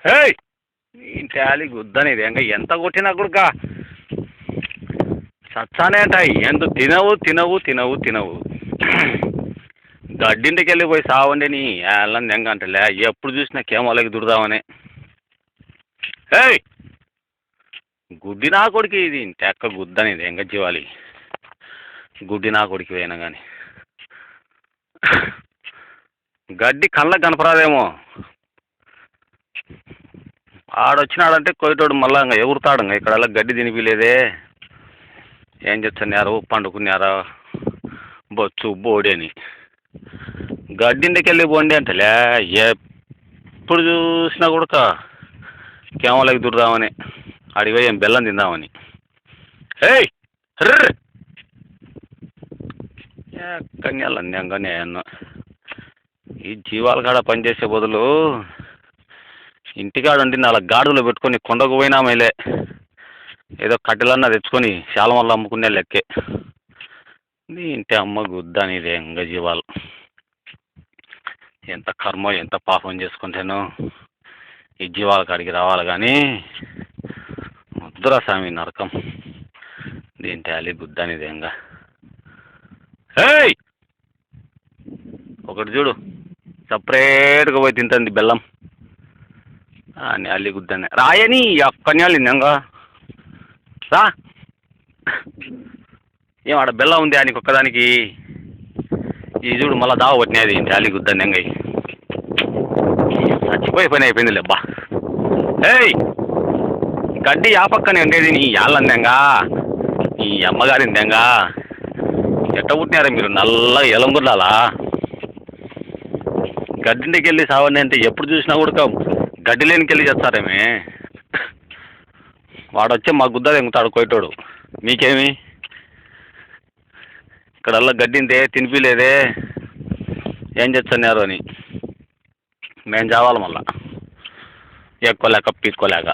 ఏయ్ ఇంటి ఆలి గుద్దనేది ఇంకా ఎంత కొట్టినా కూడా సచ్చానే అంటాయి ఎంత తినవు తినవు తినవు తినవు గడ్డింటికి వెళ్ళిపోయి సావండి నీ వాళ్ళని ఎంగ అంటలే ఎప్పుడు చూసినా కేమోలకి దుడదామని. ఏయ్ గుడ్డి నా కొడుకు ఇది ఇంటెక్క గుద్దనేది ఎంగ జీవాలి గుడ్డి నా కొడుకు పోయినా కానీ గడ్డి కళ్ళకు కనపరాదేమో ఆడొచ్చినాడంటే కొయ్యటోడు మళ్ళా ఇంకా ఎగురుతాడు. ఇంకా ఇక్కడ గడ్డి తినిపిలేదే ఏం చేస్తున్నారు పండుకున్నారా బొచ్చు బోడి అని గడ్డింటికి వెళ్ళి పోండి అంటలే ఎప్పుడు చూసినా కూడా కేమలకి దుర్దామని అడిగిపోయి ఏం బెల్లం తిందామని. ఏయ్ ర్ర కన్యాలన్యంగానే అన్న ఈ జీవాల కాడ పనిచేసే బదులు ఇంటికాడ ఉండి 4 గాడులు పెట్టుకొని కొండకు పోయినా మేలే ఏదో కట్టెలన్నా తెచ్చుకొని శాలం వల్ల అమ్ముకునే లెక్కే. ఇంటి అమ్మ గుద్దని ఇదే ఇంకా జీవాలు ఎంత కర్మ ఎంత పాపం చేసుకుంటానో ఈ జీవాల కాడికి రావాలి కానీ ముద్దురా స్వామి నరకం దీంటి అలి గుద్దనిదే ఇంకా. ఏయ్ ఒకటి చూడు సపరేట్గా పోయి తింటుంది బెల్లం అని అల్లి గుద్దని రాయని ఒక్కని ఇంకా రా ఏం ఆడ బెల్లం ఉంది ఆయనకి ఒక్కదానికి ఈ చూడు మళ్ళీ దావ పట్టినది ఇంటి అల్లి గుద్దని ఎంగ చచ్చిపోయి పని అయిపోయింది లేబ్బా. ఏయ్ గడ్డి ఆ పక్కనే ఉండేది నీ యాళ్ళందెంగా ఈ అమ్మగారిందెంగా ఎట్ట పుట్టినారా మీరు నల్లగా ఎలంగుర్లాలా గడ్డింటికి వెళ్ళి సావండి అంటే ఎప్పుడు చూసినా కూడా గడ్డి లేనికి వెళ్ళి చేస్తారేమే. వాడు వచ్చి మా గుద్ద తెంగుతాడు కొయ్యటోడు మీకేమి ఇక్కడల్లా గడ్డిందే తినిపిలేదే ఏం చేస్తున్నారు అని మేము చావాలి మళ్ళా ఎక్కువలేక పీక్కోలేక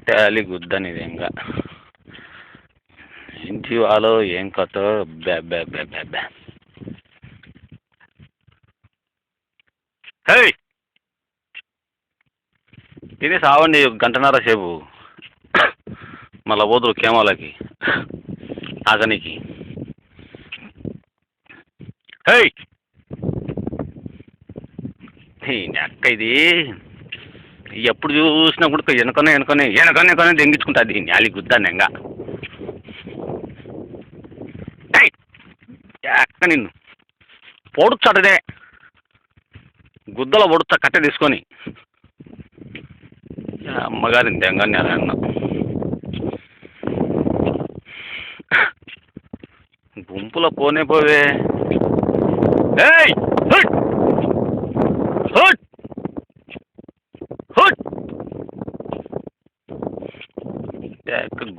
తేలి గుద్దనిది ఇంకా ఇంటి వాళ్ళు ఏం కథ బ్యా బ్యా బ్యా బ్యా బ్యా. హే తిని సావండి 1.5 గంట సేపు మళ్ళా పోదురు కేమాలకి ఆగనికి. హే అక్క ఇది ఎప్పుడు చూసినా కూడా వెనకనే దెంగించుకుంటుంది నాలి గుద్దాను ఎంగా. అక్క నిన్ను పొడుచ్చటదే గుద్దలో పొడుస్తా కట్టె తీసుకొని అమ్మగారిని దెంగని అన్న గుంపులో పోనే పోవే. ఏయ్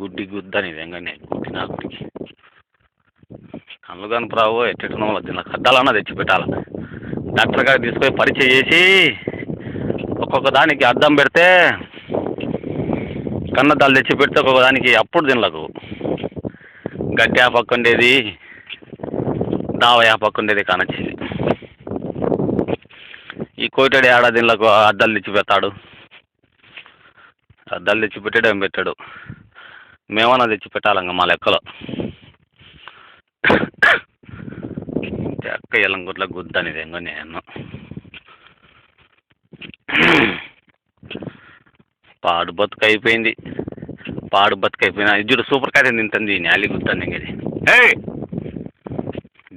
గుడ్డి గుద్దని దెంగని గుడ్డి నా గుడికి కళ్ళు కనుపరావు ఎట్టెట్టనో దీనికి అద్దాలన్నా తెచ్చిపెట్టాలి. డాక్టర్ గారికి తీసుకొని పరీక్ష చేసి ఒక్కొక్క దానికి అద్దం పెడితే కన్నద్దాలు తెచ్చి పెడితే ఒక్కొక్క దానికి అప్పుడు దీనిలకు గడ్డి ఆ పక్క ఉండేది దావ ఆ పక్క ఉండేది కానొచ్చేది. ఈ కోటడి ఆడ దీనిలకు అద్దాలు తెచ్చి పెడతాడు అద్దాలు తెచ్చి పెట్టాడు ఏం పెట్టాడు మేమన్నా తెచ్చి పెట్టాలంగా మా లెక్కలో. అక్క ఎల్లంగుట్ల గుద్దనిది ఎంగో నేను పాడు బతుకు అయిపోయింది ఇజ్జుడు సూపర్ కాయని తింటుంది నేలి గుద్దని ఇంకది. ఏ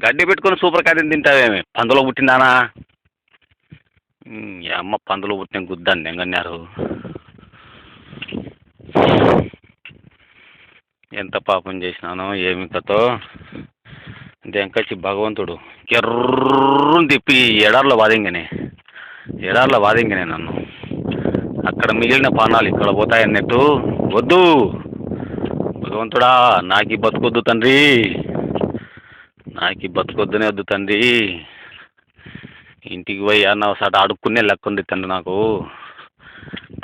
గడ్డి పెట్టుకొని సూపర్ కాయని తింటావేమి పందులో పుట్టిందానా ఈ అమ్మ పందులో పుట్టిన గుద్దాన్ని ఎంగన్నారు. ఎంత పాపం చేసినానో ఏమి కథో దెంకొచ్చి భగవంతుడు ఎర్రని తిప్పి ఎడార్లో వాదింగనే నన్ను అక్కడ మిగిలిన పానాలు ఇక్కడ పోతాయన్నట్టు. వద్దు భగవంతుడా నాకి బతుకొద్దు తండ్రి బతుకొద్దునే వద్దు తండ్రి ఇంటికి పోయి అన్న సాట అడుక్కునే లెక్క ఉంది తండ్రి నాకు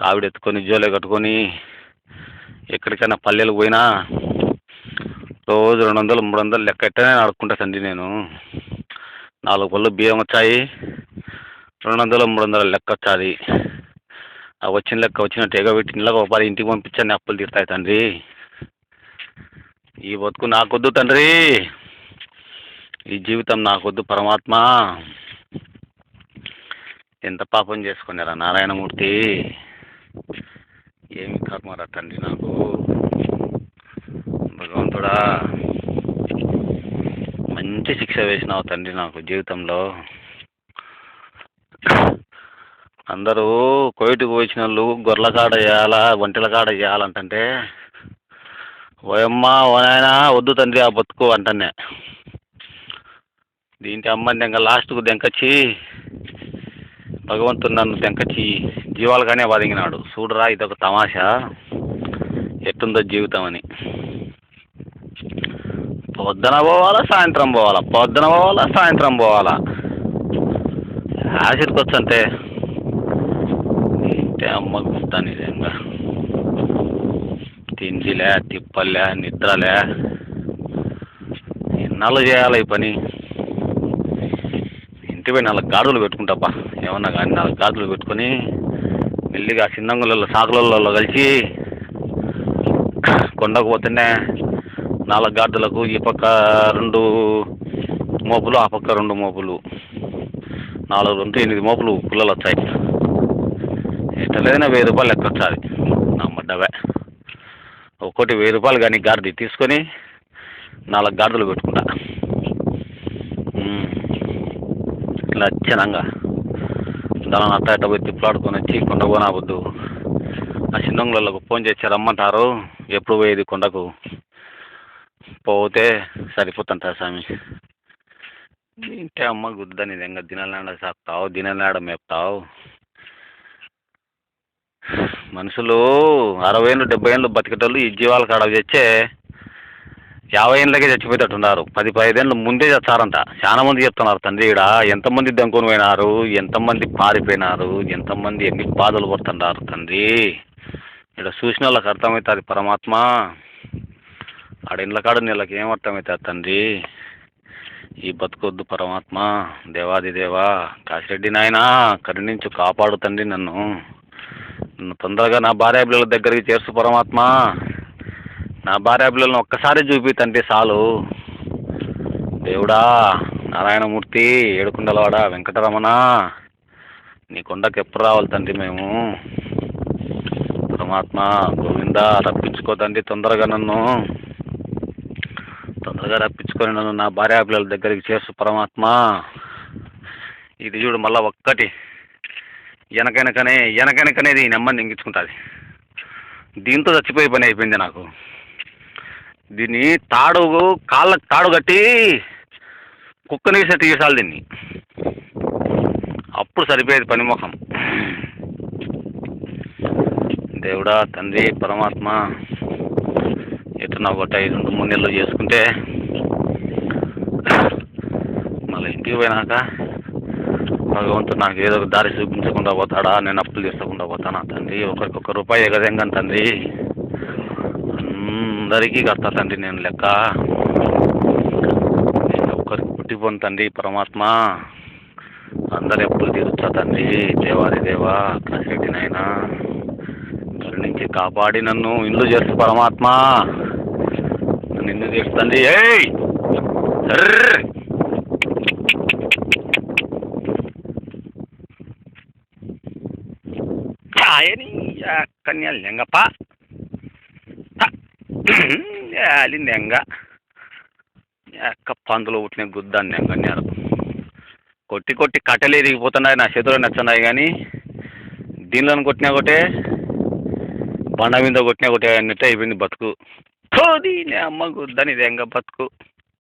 కావిడెత్తుకొని జోలే కట్టుకొని ఎక్కడికైనా పల్లెలకు పోయినా రోజు 200-300 లెక్క ఎట్టనే ఆడుకుంటా తండ్రి నేను 4 పళ్ళు బియ్యం వచ్చాయి 200-300 లెక్క వచ్చాది ఆ వచ్చిన లెక్క వచ్చినట్టు ఎగబెట్టినలాగా ఒక 10 ఇంటికి పంపించండి, అప్పులు తీరుతాయి తండ్రి. ఈ బతుకు నాకొద్దు తండ్రి, ఈ జీవితం నాకొద్దు పరమాత్మ. ఎంత పాపం చేసుకున్నారా నారాయణమూర్తి, ఏమి కర్మరా తండ్రి నాకు. భగవంతుడా, మంచి శిక్ష వేసినావు తండ్రి నాకు జీవితంలో. అందరూ కోయిటుకు వచ్చిన వాళ్ళు గొర్రెల కాడ చేయాలా, ఒంటెల కాడ చేయాలంటే ఓయమ్మ ఓ నాయన వద్దు తండ్రి ఆ బతుకు అంటనే. దీంటి అమ్మని దెంగ లాస్ట్కు దెంకచ్చి భగవంతుడు నన్ను దెంకచ్చి జీవాలుగానే వదిగినాడు. చూడరా ఇదొక తమాషా ఎట్టుందో జీవితం అని. పొద్దున పోవాలా సాయంత్రం పోవాలా, పొద్దున పోవాలా సాయంత్రం పోవాలా. యాసిడ్కి వచ్చంటే ఇంటే అమ్మ గుస్తాను నిజంగా. తిండిలే, తిప్పలే, నిద్రలే, ఎన్నాళ్ళు చేయాలి ఈ పని. ఇంటిపై 4 గాడులు పెట్టుకుంటాబ్బా, ఏమన్నా కానీ 4 గాడులు పెట్టుకొని మెల్లిగా చిన్నంగులలో సాకులలో కలిసి కొండకు పోతేనే 4 గాడులకు ఈ పక్క 2 మోపులు, ఆ పక్క 2 మోపులు, 4 2 8 మోపులు పుల్లలు వచ్చాయి. ఎట్టలేదైనా 1000 రూపాయలు లెక్క వచ్చాది నా మడ్డవే. ఒక్కోటి 1000 రూపాయలు కానీ గాడిది తీసుకొని 4 గాడిదలు పెట్టుకుంటా. లచ్చనంగా దాని అట్ట ఇట్ట పోయి తిప్పలాడుకొని వచ్చి కొండ పోనాబొద్దు. ఆ చిన్నంగులకు ఫోన్ చేసి రమ్మంటారు, ఎప్పుడు పోయేది కొండకు. పోతే సరిపోతుంటారు స్వామి. ఇంటే అమ్మ గుద్దని ఇంకా దినాలనాడ సాకుతావు, దినాలనాడ మేపుతావు. మనుషులు 60 ఏళ్ళు 70 ఏళ్ళు బతికేటోళ్ళు ఈ జీవాల కాడ తెచ్చే 50 ఏళ్ళకే చచ్చిపోయేటట్టున్నారు. 10-15 ఏళ్ళు ముందే చచ్చారంట. చాలా మంది చెప్తున్నారు తండ్రి. ఇక్కడ ఎంతమంది దెంకొని పోయినారు, ఎంతమంది పారిపోయినారు, ఎంతమంది ఎన్ని బాధలు పడుతున్నారు తండ్రి. ఇక్కడ చూసిన వాళ్ళకి అర్థమవుతుంది పరమాత్మ. ఆడ ఇండ్ల కాడ నీళ్ళకి ఏం అర్థమవుతుంది తండ్రి. ఈ బతుకొద్దు పరమాత్మ. దేవాది దేవా కాశిరెడ్డి నాయన కరుణించు, కాపాడు తండ్రి నన్ను. తొందరగా నా భార్య పిల్లల దగ్గరికి చేర్చు పరమాత్మ. నా భార్య పిల్లలను ఒక్కసారి చూపి తండ్రి చాలు. దేవుడా, నారాయణమూర్తి, ఏడుకొండలవాడ, వెంకటరమణ, నీ కొండకు ఎప్పుడు రావాలి తండ్రి మేము. పరమాత్మ గోవింద, రప్పించుకో తండ్రి తొందరగా నన్ను. తొందరగా రప్పించుకొని నన్ను నా భార్య పిల్లల దగ్గరికి చేర్చు పరమాత్మ. ఇది చూడు మళ్ళీ ఒక్కటి వెనకనకనేది ఈ నెమ్మది నెంగించుకుంటుంది. దీంతో చచ్చిపోయే పని అయిపోయింది నాకు. దీన్ని కాళ్ళకు తాడు కట్టి కుక్కని సెట్ చేసాలి దీన్ని, అప్పుడు సరిపోయేది పని ముఖం. దేవుడా తండ్రి పరమాత్మ, ఎటు నాకు ఒకటి 2-3 నెలలు చేసుకుంటే మళ్ళీ ఇంటికి పోయినాక భగవంతుడు నాకు ఏదో ఒక దారి చూపించకుండా పోతాడా, నేను అప్పులు తీర్చకుండా పోతానా తండ్రి. ఒకరికొక రూపాయి ఎగదెంగను తండ్రి, అందరికీ కడతా తండ్రి నేను లెక్క. నేను ఒకరికి పుట్టిపోను తండ్రి పరమాత్మ. అందరి అప్పులు తీరుస్తా తండ్రి. దేవాది దేవా కాశిరెడ్డి నాయన కరుణించి కాపాడి నన్ను ఇల్లు చేస్తూ పరమాత్మ. నన్ను ఇల్లు చేస్తుంది. ఏయ్ ఆయని కన్యాలు నెంగప్ప నెంగ ఎక్క పందులు పుట్టిన గుద్దాన్ని నెంగన్నారు. కొట్టి కొట్టి కట్టెలు ఎదిగిపోతున్నాయి, నా చేతిలో నచ్చున్నాయి. కానీ దీనిలో కొట్టినా ఒకటే, బండ మీద కొట్టినా ఒకటే అన్నట్టు అయిపోయింది బతుకు. దీని అమ్మ గుద్దని దెంగ బతుకు.